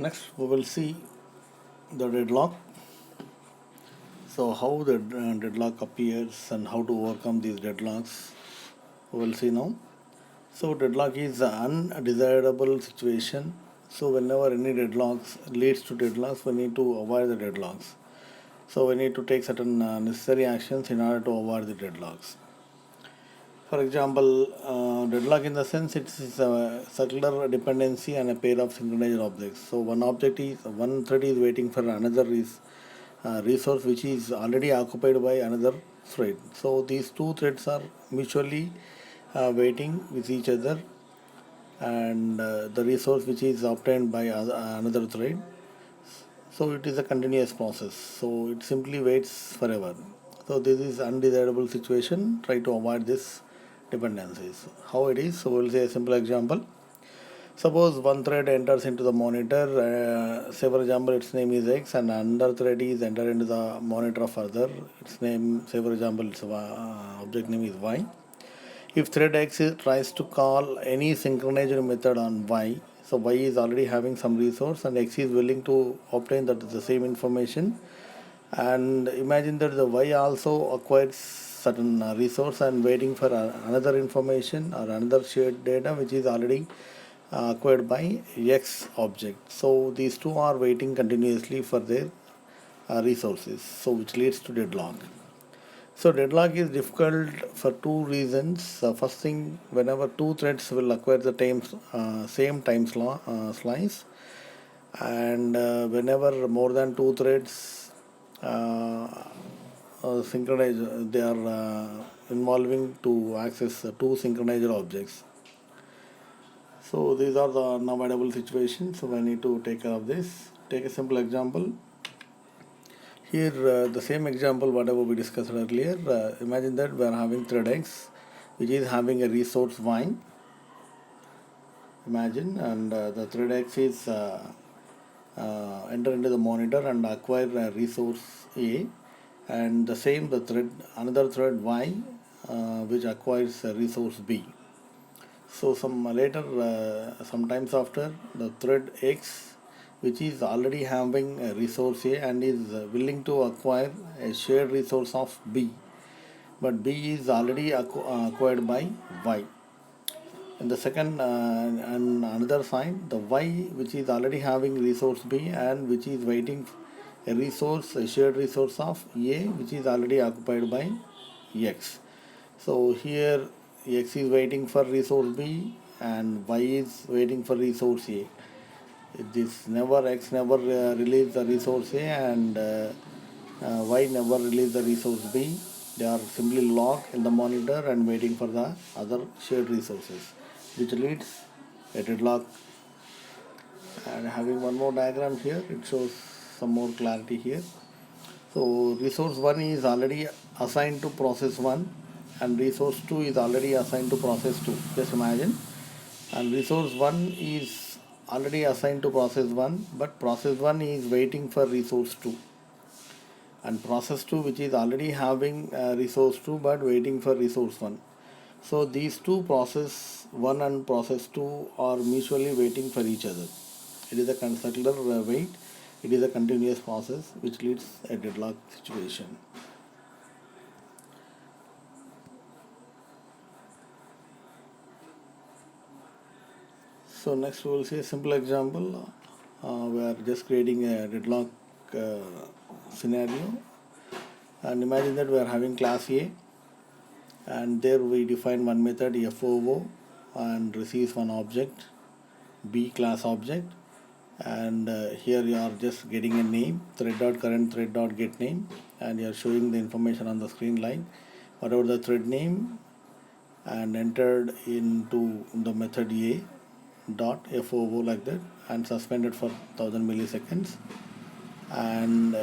Next, we will see the deadlock. So, how the deadlock appears and how to overcome these deadlocks, we will see now. So, deadlock is an undesirable situation. So, whenever any deadlocks leads to deadlocks, we need to avoid the deadlocks. So, we need to take certain necessary actions in order to avoid the deadlocks. For example, deadlock in the sense it is a circular dependency on a pair of synchronized objects. So one thread is waiting for another resource which is already occupied by another thread. So these two threads are mutually waiting with each other, and the resource which is obtained by another thread. So it is a continuous process. So it simply waits forever. So this is undesirable situation. Try to avoid this dependencies. How it is? So we'll say a simple example. Suppose one thread enters into the monitor. Say for example, its name is X, and another thread is enter into the monitor further. Its name, say for example, its object name is Y. If thread X tries to call any synchronized method on Y, so Y is already having some resource and X is willing to obtain the same information. And imagine that the Y also acquires certain resource and waiting for another information or another shared data which is already acquired by X object. So these two are waiting continuously for their resources, so which leads to deadlock. So deadlock is difficult for two reasons. First thing, whenever two threads will acquire the same time slice, and whenever more than two threads uh, synchronize, they are involving to access two synchronized objects. So these are the unavoidable situations. So I need to take care of this. Take a simple example. Here, the same example, whatever we discussed earlier, imagine that we are having thread X, which is having a resource Y. Imagine, and the thread X is enter into the monitor and acquire a resource A, and the same the thread, another thread Y, which acquires a resource B. So sometimes after the thread X, which is already having a resource A and is willing to acquire a shared resource of B, but B is already acquired by Y. And the second and another side, the Y, which is already having resource B and which is waiting a shared resource of A, which is already occupied by X. So here X is waiting for resource B and Y is waiting for resource A. X never release the resource A, and Y never release the resource B. They are simply locked in the monitor and waiting for the other shared resources, which leads a deadlock. And having one more diagram here, it shows some more clarity here. So resource 1 is already assigned to process 1 and resource 2 is already assigned to process 2. Just imagine. And resource 1 is already assigned to process 1, but process 1 is waiting for resource 2. And process 2, which is already having resource 2 but waiting for resource 1. So these two, process 1 and process 2, are mutually waiting for each other. It is a circular wait. It is a continuous process which leads a deadlock situation. So next we will see a simple example. We are just creating a deadlock scenario, and imagine that we are having class A, and there we define one method FOO and receives one object B class object, and here you are just getting a name thread.current thread.get name, and you are showing the information on the screen like whatever the thread name and entered into the method A dot FOO like that and suspended for 1000 milliseconds, and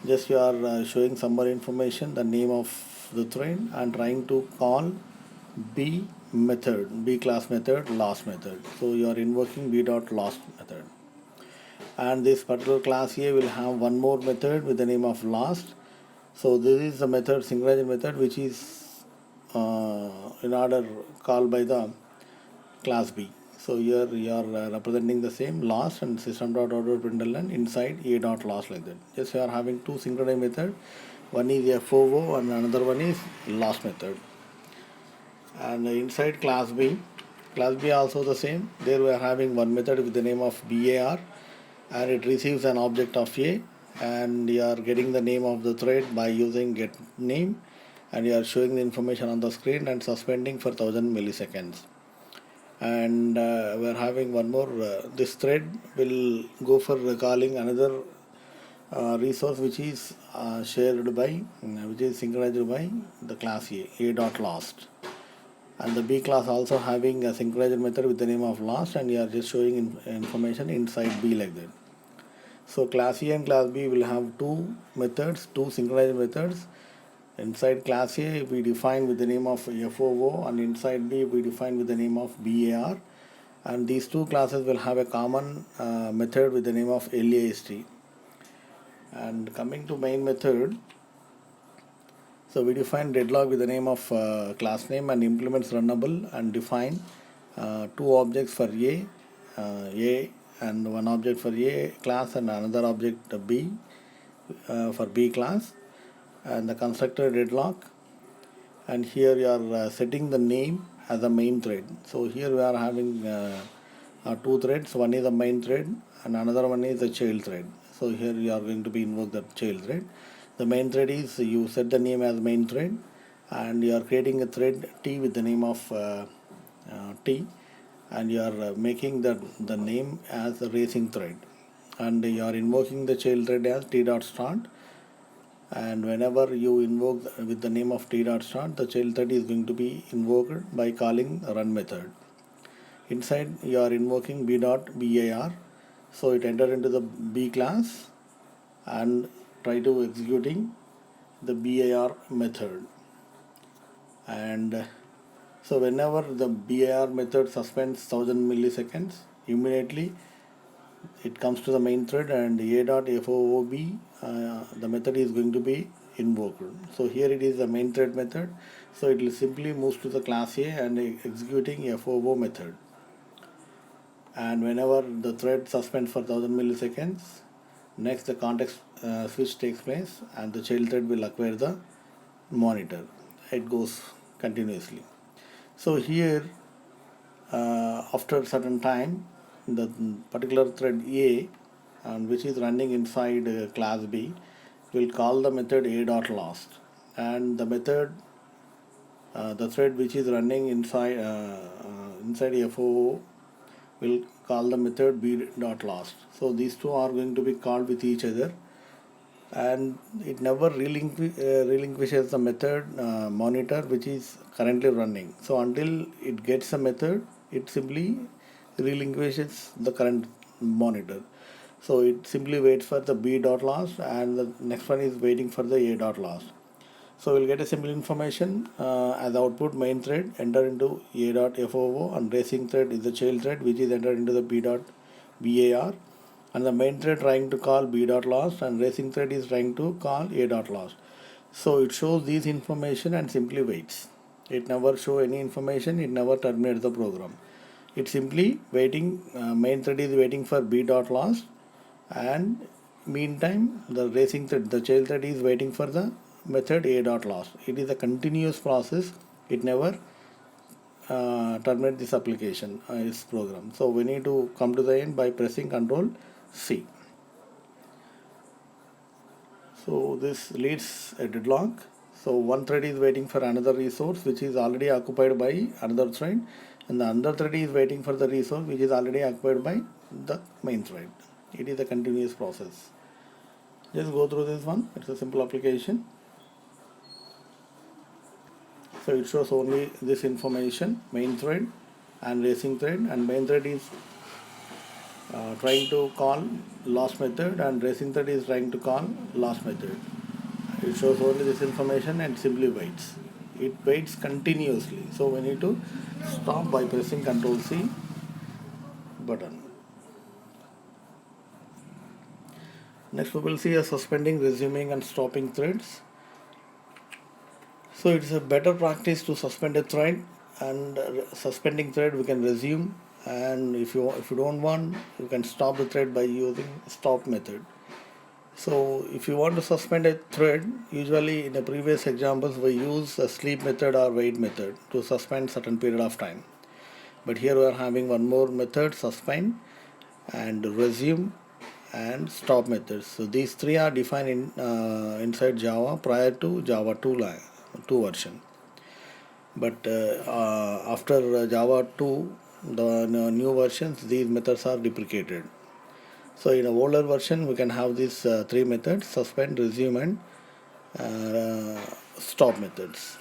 just you are showing some more information, the name of the thread, and trying to call B class method, last method. So you are invoking B dot last method, and this particular class here will have one more method with the name of last. So this is the method, synchronized method, which is in order called by the class B. So here you are representing the same last and system.out.println inside a dot last like that. Just you are having two synchronized method. One is FOO and another one is last method. And inside class B also the same. There we are having one method with the name of BAR, and it receives an object of A, and you are getting the name of the thread by using get name, and you are showing the information on the screen and suspending for 1000 milliseconds. And we are having one more. This thread will go for calling another resource which is shared by, which is synchronized by the class A dot last. And the B class also having a synchronized method with the name of last, and you are just showing information inside B like that. So class A and class B will have two methods, two synchronized methods. Inside class A we define with the name of FOO, and inside B we define with the name of BAR, and these two classes will have a common method with the name of LAST. And coming to main method, so we define deadlock with the name of class name and implements runnable, and define two objects for A and one object for A class and another object B for B class, and the constructor deadlock. And here you are setting the name as a main thread. So here we are having two threads. One is the main thread and another one is the child thread. So here you are going to be invoke the child thread. The main thread is you set the name as main thread, and you are creating a thread T with the name of T, and you are making the name as a racing thread, and you are invoking the child thread as T dot start. And whenever you invoke with the name of T dot start, the child thread is going to be invoked by calling run method. Inside you are invoking B dot BAR, so it enter into the B class and try to executing the BAR method. And so whenever the BAR method suspends 1000 milliseconds, immediately it comes to the main thread, and A.FOOB, the method is going to be invoked. So here it is the main thread method, so it will simply move to the class A and executing FOO method. And whenever the thread suspends for 1000 milliseconds, next the context switch takes place and the child thread will acquire the monitor. It goes continuously. So here after a certain time, the particular thread A, which is running inside class B, will call the method A.last, and the method the thread which is running inside FOO will call the method B.last. So these two are going to be called with each other, and it never relinquishes the method monitor which is currently running. So until it gets a method, it simply relinquishes the current monitor. So it simply waits for the B.last, and the next one is waiting for the A.last. So we'll get a simple information as output main thread enter into A.FOO, and racing thread is the child thread which is entered into the B.BAR, and the main thread trying to call B.last, and racing thread is trying to call A.last. So it shows these information and simply waits. It never show any information, it never terminates the program. It's simply waiting, main thread is waiting for B.last, and meantime the racing thread, the child thread, is waiting for the method A.last. It is a continuous process, it never terminate this application, this program. So we need to come to the end by pressing Ctrl C. So this leads a deadlock. So one thread is waiting for another resource which is already occupied by another thread, and the other thread is waiting for the resource which is already occupied by the main thread. It is a continuous process. Just go through this one. It's a simple application. So it shows only this information, main thread and racing thread, and main thread is trying to call last method, and racing thread is trying to call last method. It shows only this information and simply waits. It waits continuously. So we need to stop by pressing Ctrl C button. Next we will see a suspending, resuming and stopping threads. So it's a better practice to suspend a thread, and suspending thread we can resume and if you don't want, you can stop the thread by using stop method. So if you want to suspend a thread, usually in the previous examples we use a sleep method or wait method to suspend certain period of time. But here we are having one more method, suspend and resume and stop methods. So these three are defined inside Java prior to Java 2 version. But after Java 2, the new versions, these methods are deprecated. So in a older version, we can have these three methods: suspend, resume, and stop methods.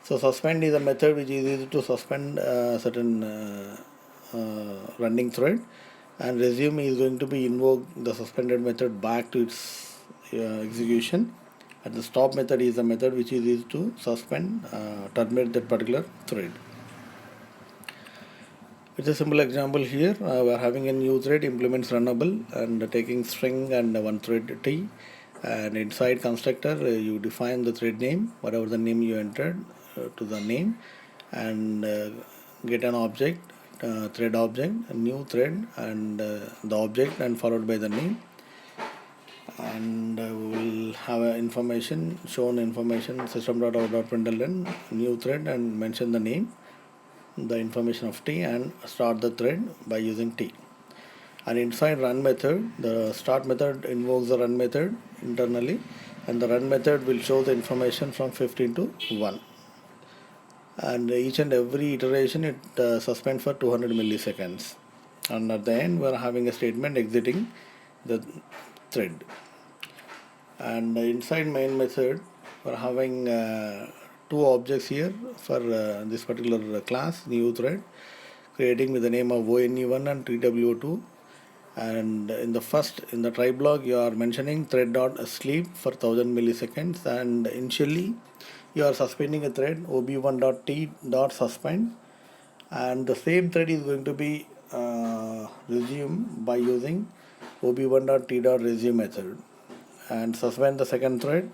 So suspend is a method which is used to suspend certain running thread, and resume is going to be invoke the suspended method back to its execution, and the stop method is a method which is used to suspend terminate that particular thread. It's a simple example here. We are having a new thread implements runnable and taking string and one thread t, and inside constructor you define the thread name, whatever the name you entered to the name, and get an object, thread object, a new thread, and the object, and followed by the name, and we will have information shown information system.out.println new thread, and mention the name, the information of t, and start the thread by using t. And inside run method, the start method invokes the run method internally, and the run method will show the information from 15 to 1, and each and every iteration it suspends for 200 milliseconds, and at the end we are having a statement exiting the thread. And inside main method we are having two objects here for this particular class, new thread, creating with the name of ONE1 and TW2. And in the try block you are mentioning thread.sleep for 1000 milliseconds, and initially you are suspending a thread ob1.t.suspend, and the same thread is going to be resumed by using ob1.t.resume method, and suspend the second thread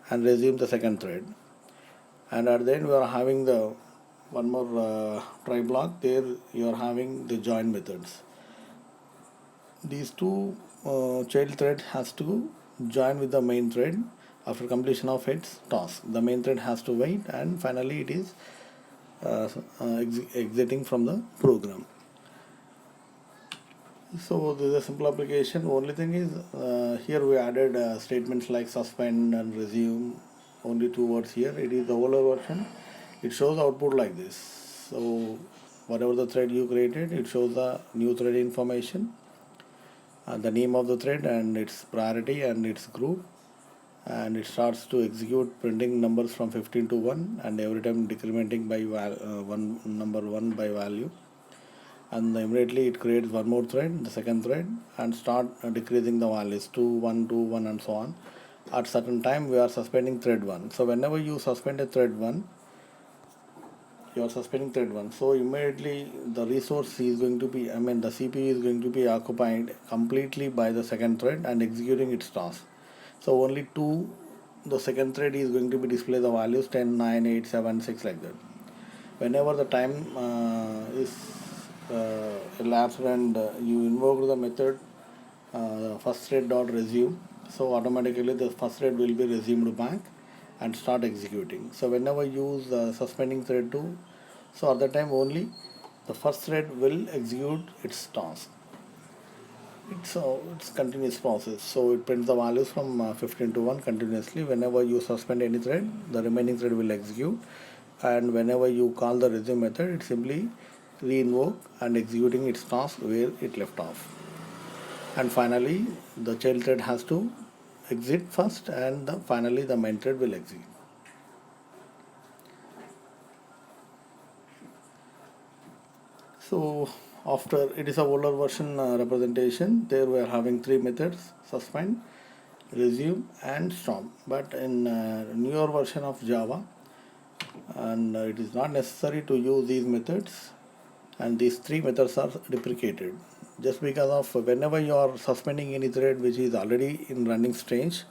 and resume the second thread. And at the end we are having the one more try block. There you are having the join methods. These two child thread has to join with the main thread after completion of its task. The main thread has to wait, and finally it is exiting from the program. So this is a simple application. Only thing is here we added statements like suspend and resume, only two words here. It is the older version. It shows output like this. So whatever the thread you created, it shows the new thread information, the name of the thread and its priority and its group, and it starts to execute printing numbers from 15 to 1, and every time decrementing by number 1 by value, and immediately it creates one more thread, the second thread, and start decreasing the values 2 1 2 1 and so on. At certain time we are suspending thread 1. So whenever you suspend a thread 1, you are suspending thread 1, so immediately the resource is going to be, the CPU is going to be occupied completely by the second thread and executing its task. So only the second thread is going to be display the values 10 9 8 7 6 like that. Whenever the time is elapsed, and you invoke the method first thread dot resume, so automatically the first thread will be resumed back and start executing. So whenever you use suspending thread 2, so at that time only the first thread will execute its task. It's continuous process, so it prints the values from 15 to 1 continuously. Whenever you suspend any thread, the remaining thread will execute, and whenever you call the resume method, it simply re-invoke and executing its task where it left off. And finally the child thread has to exit first, and finally the main thread will execute. So after, it is a older version representation. There we are having three methods: suspend, resume, and stop. But in newer version of Java, and it is not necessary to use these methods, and these three methods are deprecated, just because of whenever you are suspending any thread which is already in running stage.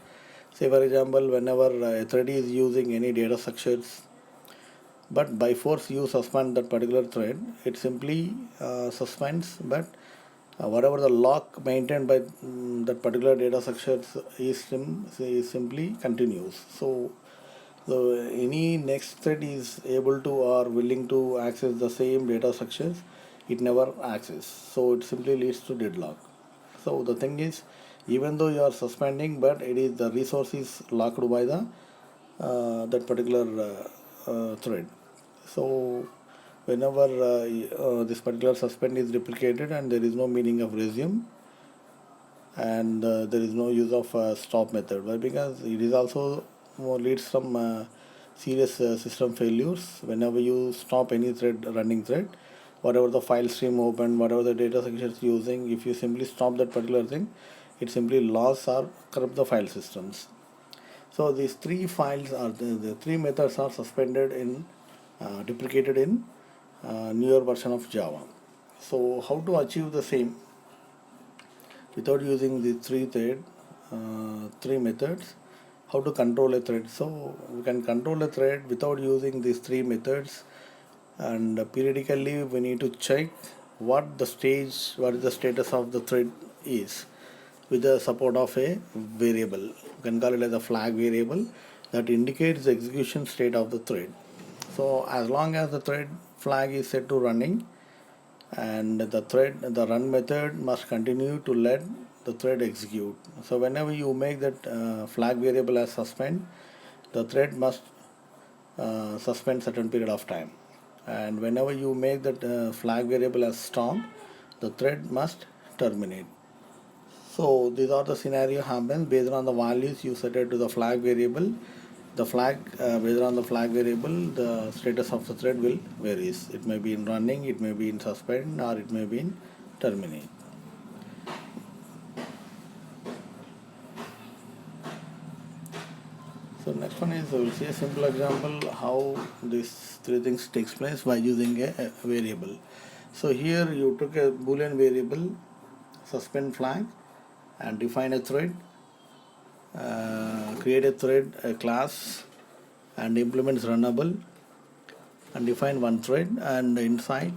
Say for example, whenever a thread is using any data structures, but by force you suspend that particular thread, it simply suspends, but whatever the lock maintained by that particular data structure is simply continues. So any next thread is able to or willing to access the same data structures, it never access. So it simply leads to deadlock. So the thing is, even though you are suspending, but it is the resource is locked by the that particular thread. So whenever this particular suspend is replicated and there is no meaning of resume, and there is no use of stop method, but because it is also leads some serious system failures. Whenever you stop any thread, running thread, whatever the file stream open, whatever the data section is using, if you simply stop that particular thing, it simply loss or corrupt the file systems. So these three files are the three methods are suspended in deprecated in newer version of Java. So how to achieve the same without using the three methods? How to control a thread? So we can control a thread without using these three methods, and periodically we need to check what is the status of the thread is, with the support of a variable. You can call it as a flag variable that indicates the execution state of the thread. So as long as the thread flag is set to running, and the run method must continue to let the thread execute. So whenever you make that flag variable as suspend, the thread must suspend certain period of time, and whenever you make that flag variable as stop, the thread must terminate. So these are the scenario happens based on the values you set it to the flag variable. The flag based on the flag variable, the status of the thread will varies. It may be in running, it may be in suspend, or it may be in terminate. So next one is, we'll see a simple example how these three things takes place by using a variable. So here you took a boolean variable suspend flag and define a thread, create a thread, a class, and implements runnable, and define one thread, and inside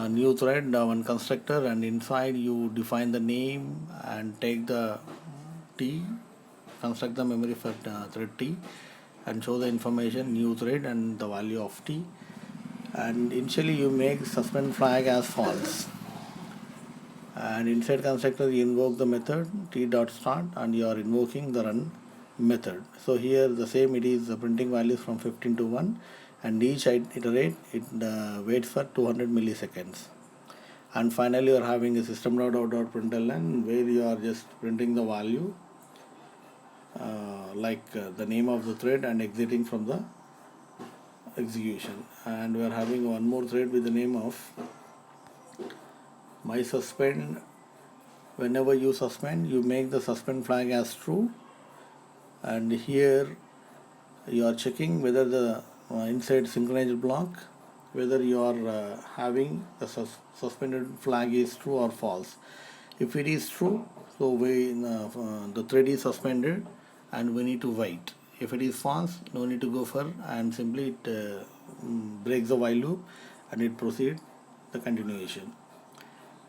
new thread, one constructor, and inside you define the name and take the t, construct the memory for thread t, and show the information new thread and the value of t, and initially you make suspend flag as false, and inside constructor you invoke the method t.start, and you are invoking the run method. So here the same, it is printing values from 15 to 1, and each iterate it waits for 200 milliseconds, and finally you are having a system.out.println where you are just printing the value the name of the thread and exiting from the execution. And we are having one more thread with the name of my suspend. Whenever you suspend, you make the suspend flag as true, and here you are checking whether the inside synchronized block, whether you are having the suspended flag is true or false. If it is true, so the thread is suspended and we need to wait. If it is false, no need to go for, and simply it breaks the while loop and it proceeds the continuation.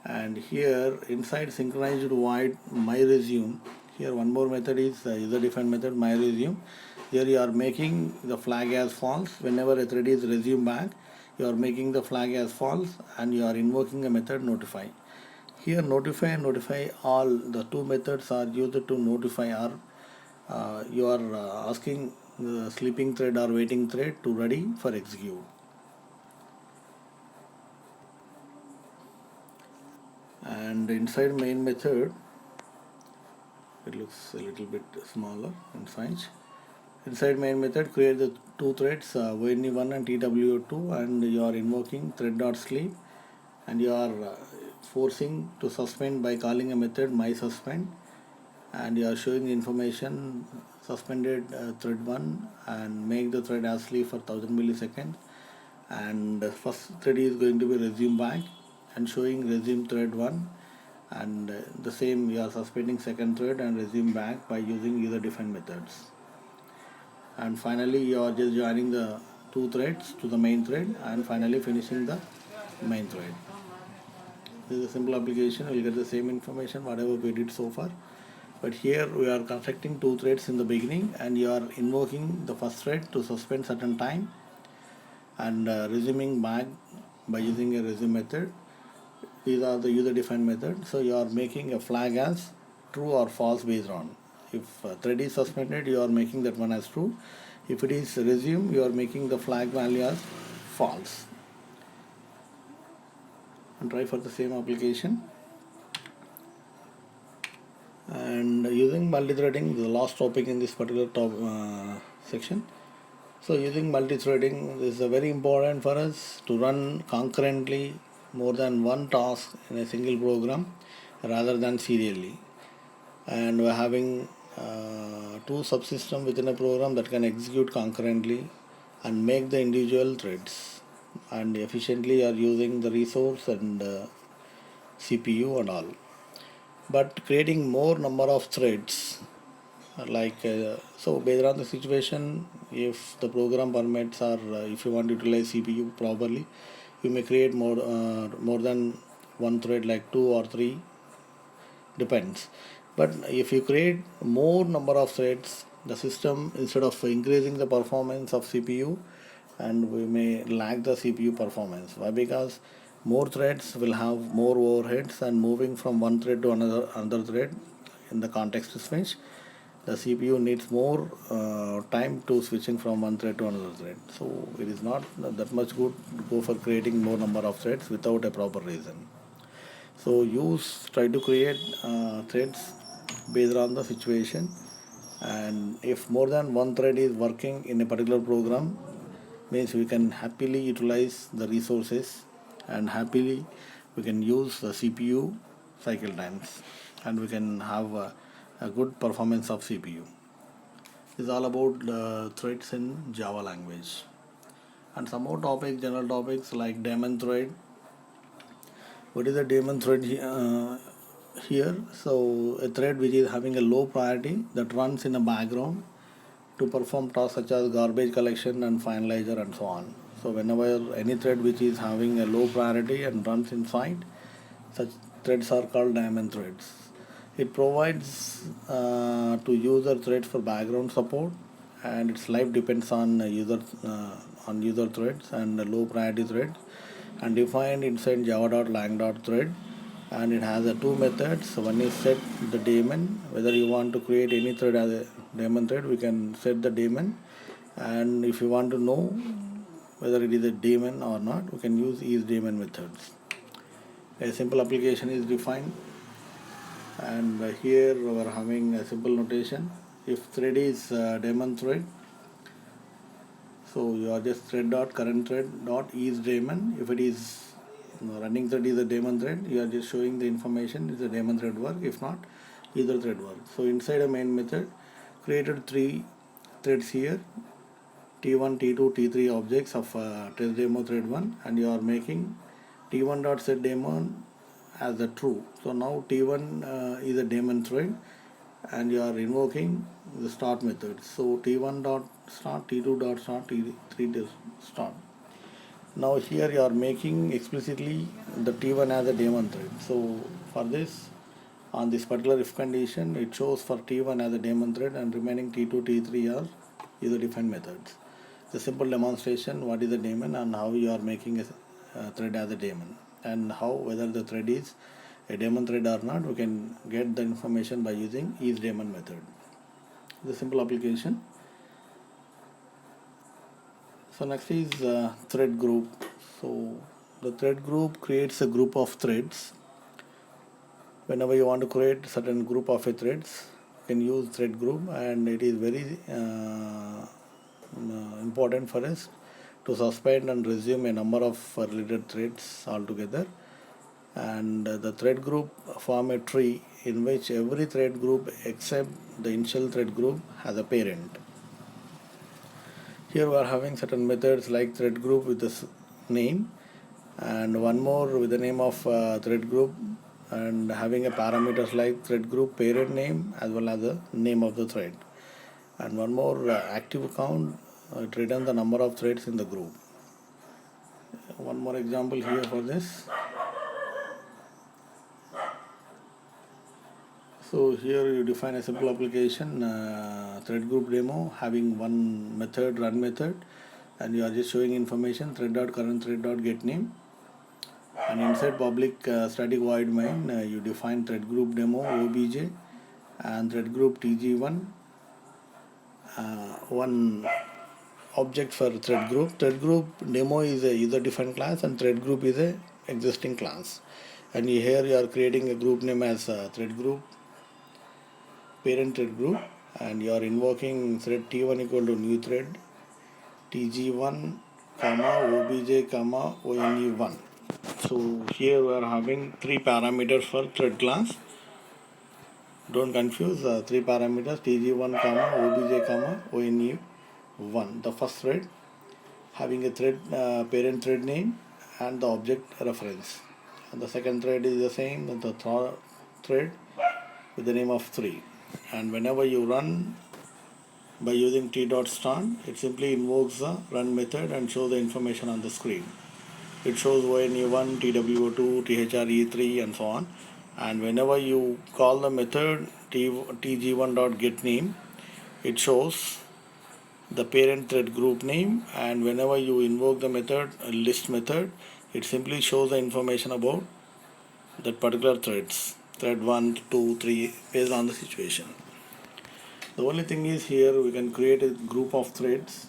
And here inside synchronized void my resume, here one more method is user defined method my resume. Here you are making the flag as false. Whenever a thread is resume back, you are making the flag as false, and you are invoking a method notify. Here notify and notify, all the two methods are used to notify, or you are asking the sleeping thread or waiting thread to ready for execute. And inside main method, it looks a little bit smaller in size. Inside main method, create the two threads, ONE1 and TWO2, and you are invoking thread.sleep, and you are forcing to suspend by calling a method mySuspend, and you are showing information suspended thread 1 and make the thread as sleep for 1000 milliseconds, and first thread is going to be resume back and showing resume thread 1, and the same we are suspending second thread and resume back by using user defined methods. And finally you are just joining the two threads to the main thread and finally finishing the main thread. This is a simple application. We'll get the same information whatever we did so far, but here we are constructing two threads in the beginning and you are invoking the first thread to suspend certain time and resuming back by using a resume method. These are the user defined methods. So you are making a flag as true or false based on. If thread is suspended, you are making that one as true. If it is resume, you are making the flag value as false. And try for the same application. And using multi-threading, the last topic in this particular section. So using multi-threading is very important for us to run concurrently more than one task in a single program rather than serially. And we're having two subsystems within a program that can execute concurrently and make the individual threads, and efficiently are using the resource and CPU and all. But creating more number of threads, so based on the situation, if the program permits or if you want to utilize CPU properly, you may create more than one thread, like two or three, depends. But if you create more number of threads, the system, instead of increasing the performance of CPU, and we may lag the CPU performance. Why? Because more threads will have more overheads, and moving from one thread to another thread in the context switch, the CPU needs more time to switching from one thread to another thread. So it is not that much good to go for creating more number of threads without a proper reason. So try to create threads based on the situation, and if more than one thread is working in a particular program, means we can happily utilize the resources and happily we can use the CPU cycle times, and we can have a good performance of CPU. This is all about threads in Java language. And some more topics, general topics like daemon thread. What is a daemon thread here? So a thread which is having a low priority that runs in the background to perform tasks such as garbage collection and finalizer and so on. So whenever any thread which is having a low priority and runs inside, such threads are called daemon threads. It provides to user threads for background support, and its life depends on user threads and low priority threads, and defined inside java.lang.thread. And it has two methods. One is set the daemon. Whether you want to create any thread as a daemon thread, we can set the daemon. And if you want to know whether it is a daemon or not, we can use isDaemon methods. A simple application is defined, and here we are having a simple notation. If thread is daemon thread, so you are just thread.current thread.isDaemon. If it is running thread is a daemon thread, you are just showing the information is a daemon thread work. If not, either thread work. So inside a main method, created three threads here, T1, T2, T3 objects of test demo thread 1, and you are making T1.setDaemon as a true. So now T1 is a daemon thread, and you are invoking the start method. So T1.start, T2.start, T3.start. Now here you are making explicitly the T1 as a daemon thread. So for this, on this particular if condition, it shows for T1 as a daemon thread and remaining T2, T3 are user defined methods. The simple demonstration what is a daemon and how you are making a thread as a daemon, and how whether the thread is a daemon thread or not, we can get the information by using isDaemon method. The simple application. So next is thread group. So the thread group creates a group of threads. Whenever you want to create certain group of a threads, you can use thread group, and it is very important for us to suspend and resume a number of related threads altogether. And the thread group form a tree in which every thread group except the initial thread group has a parent. Here we are having certain methods like thread group with this name, and one more with the name of thread group, and having a parameters like thread group parent name as well as the name of the thread, and one more active count it returns the number of threads in the group. One more example here for this. So here you define a simple application, thread group demo, having one method, run method, and you are just showing information thread.current thread.get name, and inside public static void main you define thread group demo obj and thread group tg1, one object for thread group. Thread group demo is a user defined class and thread group is a existing class, and here you are creating a group name as thread group parent thread group, and you are invoking thread t1 equal to new thread tg1 comma obj comma one. So here we are having three parameters for thread class. Don't confuse three parameters tg1 comma obj comma one. The first thread having a thread parent thread name and the object reference, and the second thread is the same, and the third thread with the name of 3. And whenever you run by using t.start, it simply invokes the run method and shows the information on the screen. It shows ONE1, TWO2, THRE3 and so on. And whenever you call the method tg1.getName, it shows the parent thread group name, and whenever you invoke the method list method, it simply shows the information about that particular threads, thread 1, 2, 3, based on the situation. The only thing is here we can create a group of threads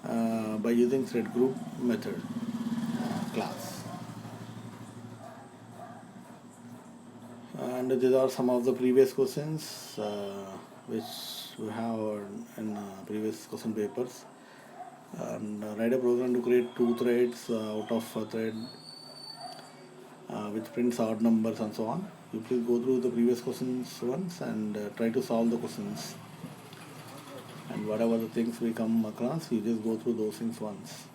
by using thread group method class. And these are some of the previous questions which we have in previous question papers. And write a program to create 2 threads out of a thread which prints odd numbers and so on. You please go through the previous questions once and try to solve the questions. And whatever the things we come across, you just go through those things once.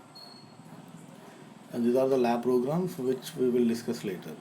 And these are the lab programs which we will discuss later.